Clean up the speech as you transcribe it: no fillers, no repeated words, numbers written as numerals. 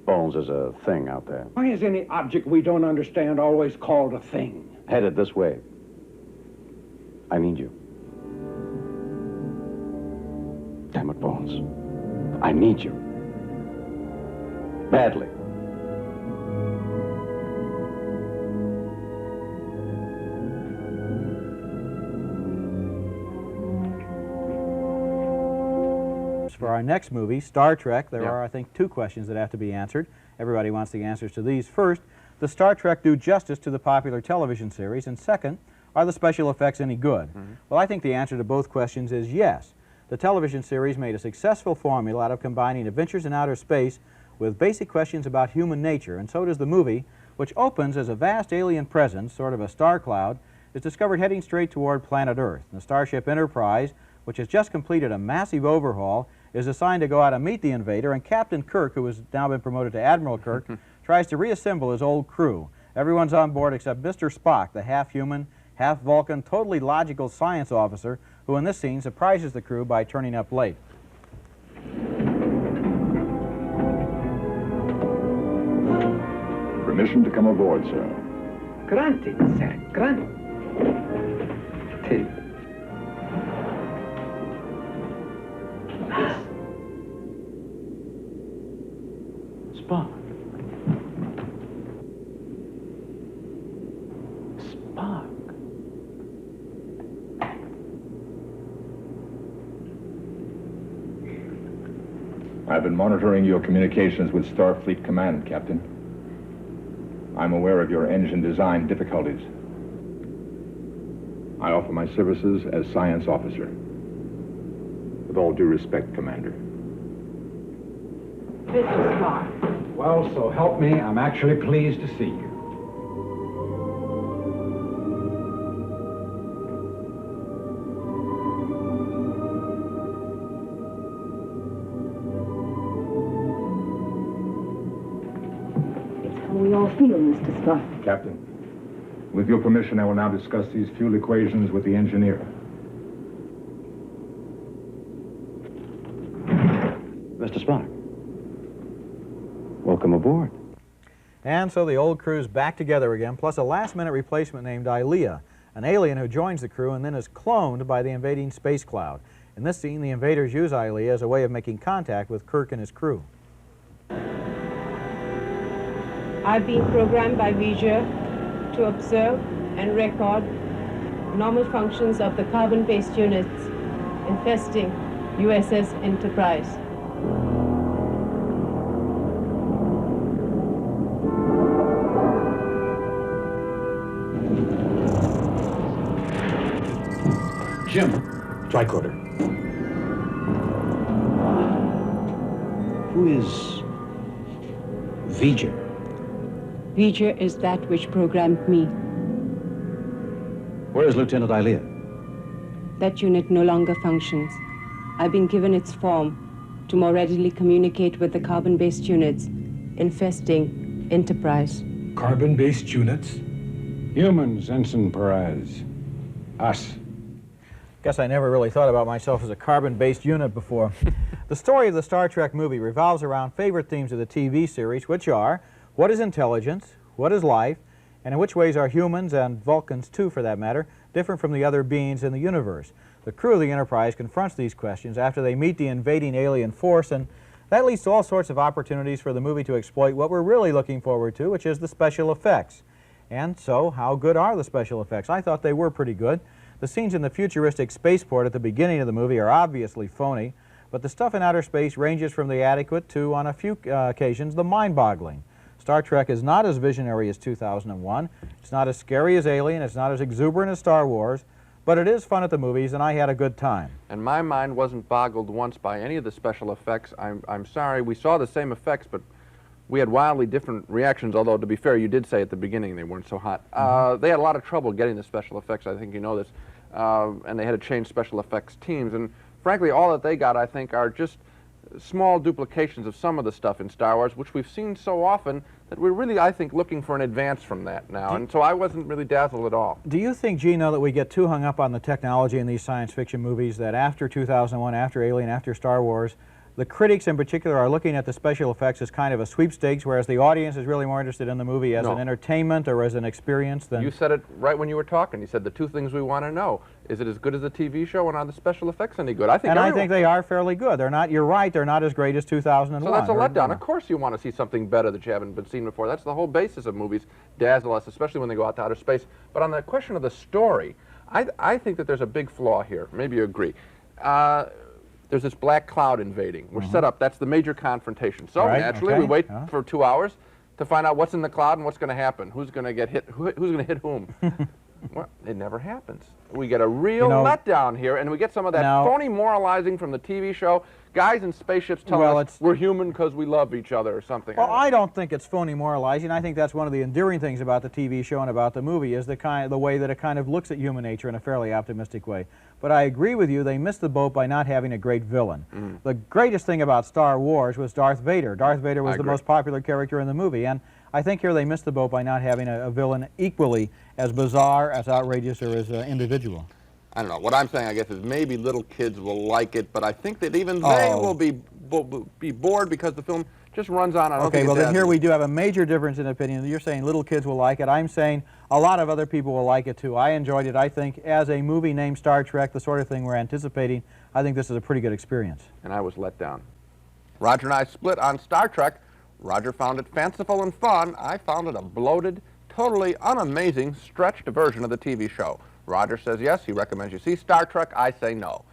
Bones, there's a thing out there. Why is any object we don't understand always called a thing? Headed this way. I need you. Damn it, Bones. I need you. Badly. For our next movie, Star Trek, there are, I think, 2 questions that have to be answered. Everybody wants the answers to these. First, does Star Trek do justice to the popular television series? And second, are the special effects any good? Well, I think the answer to both questions is yes. The television series made a successful formula out of combining adventures in outer space with basic questions about human nature, and so does the movie, which opens as a vast alien presence, sort of a star cloud, is discovered heading straight toward planet Earth. The Starship Enterprise, which has just completed a massive overhaul, is assigned to go out and meet the invader, and Captain Kirk, who has now been promoted to Admiral Kirk, tries to reassemble his old crew. Everyone's on board except Mr. Spock, the half-human, half-Vulcan, totally logical science officer, who in this scene surprises the crew by turning up late. Permission to come aboard, sir. Granted, sir, granted. Spock. Spock. I've been monitoring your communications with Starfleet Command, Captain. I'm aware of your engine design difficulties. I offer my services as science officer. With all due respect, Commander. Mr. Spock. Well, so help me, I'm actually pleased to see you. It's how we all feel, Mr. Spock. Captain, with your permission, I will now discuss these fuel equations with the engineer. Mr. Spock. Welcome aboard. And so the old crew's back together again, plus a last-minute replacement named Ilea, an alien who joins the crew and then is cloned by the invading space cloud. In this scene, the invaders use Ilea as a way of making contact with Kirk and his crew. I've been programmed by V'ger to observe and record normal functions of the carbon-based units infesting USS Enterprise. Jim, tricorder. Who is V'ger? V'ger is that which programmed me. Where is Lieutenant Ilea? That unit no longer functions. I've been given its form to more readily communicate with the carbon-based units infesting Enterprise. Carbon-based units? Humans, Ensign Perez. Us. Guess I never really thought about myself as a carbon-based unit before. The story of the Star Trek movie revolves around favorite themes of the TV series, which are, what is intelligence, what is life, and in which ways are humans, and Vulcans too for that matter, different from the other beings in the universe. The crew of the Enterprise confronts these questions after they meet the invading alien force, and that leads to all sorts of opportunities for the movie to exploit what we're really looking forward to, which is the special effects. And so, how good are the special effects? I thought they were pretty good. The scenes in the futuristic spaceport at the beginning of the movie are obviously phony, but the stuff in outer space ranges from the adequate to, on a few occasions, the mind-boggling. Star Trek is not as visionary as 2001, it's not as scary as Alien, it's not as exuberant as Star Wars, but it is fun at the movies, and I had a good time. And my mind wasn't boggled once by any of the special effects. I'm sorry, we saw the same effects, but we had wildly different reactions, although, to be fair, you did say at the beginning they weren't so hot. They had a lot of trouble getting the special effects, I think you know this, and they had to change special effects teams. And frankly, all that they got, I think, are just small duplications of some of the stuff in Star Wars, which we've seen so often that we're really, I think, looking for an advance from that now. And so I wasn't really dazzled at all. Do you think, Gino, that we get too hung up on the technology in these science fiction movies, that after 2001, after Alien, after Star Wars, the critics in particular are looking at the special effects as kind of a sweepstakes, whereas the audience is really more interested in the movie as No. an entertainment or as an experience than... You said it right when you were talking. You said the two things we want to know. Is it as good as the TV show, and are the special effects any good? I think I think they are fairly good. They're not, you're right, they're not as great as 2001. So that's a letdown. Of course you want to see something better that you haven't been seen before. That's the whole basis of movies, dazzle us, especially when they go out to outer space. But on the question of the story, I think that there's a big flaw here. Maybe you agree. There's this black cloud invading. We're set up. That's the major confrontation. So naturally, we wait for 2 hours to find out what's in the cloud and what's going to happen. Who's going to get hit? Who's going to hit whom? Well, it never happens. We get a real letdown here, and we get some of that phony moralizing from the TV show. Guys in spaceships telling us we're human because we love each other or something. Well, I don't think it's phony moralizing. I think that's one of the endearing things about the TV show and about the movie is the way that it kind of looks at human nature in a fairly optimistic way. But I agree with you, they missed the boat by not having a great villain. The greatest thing about Star Wars was Darth Vader. Darth Vader was the most popular character in the movie, and I think here they missed the boat by not having a villain equally as bizarre, as outrageous, or as individual. I don't know. What I'm saying, I guess, is maybe little kids will like it, but I think that even they will be bored because the film just runs on. Okay, well then here we do have a major difference in opinion. You're saying little kids will like it. I'm saying a lot of other people will like it too. I enjoyed it. I think as a movie named Star Trek, the sort of thing we're anticipating, I think this is a pretty good experience. And I was let down. Roger and I split on Star Trek. Roger found it fanciful and fun. I found it a bloated, totally unamazing, stretched version of the TV show. Roger says yes, he recommends you see Star Trek. I say no.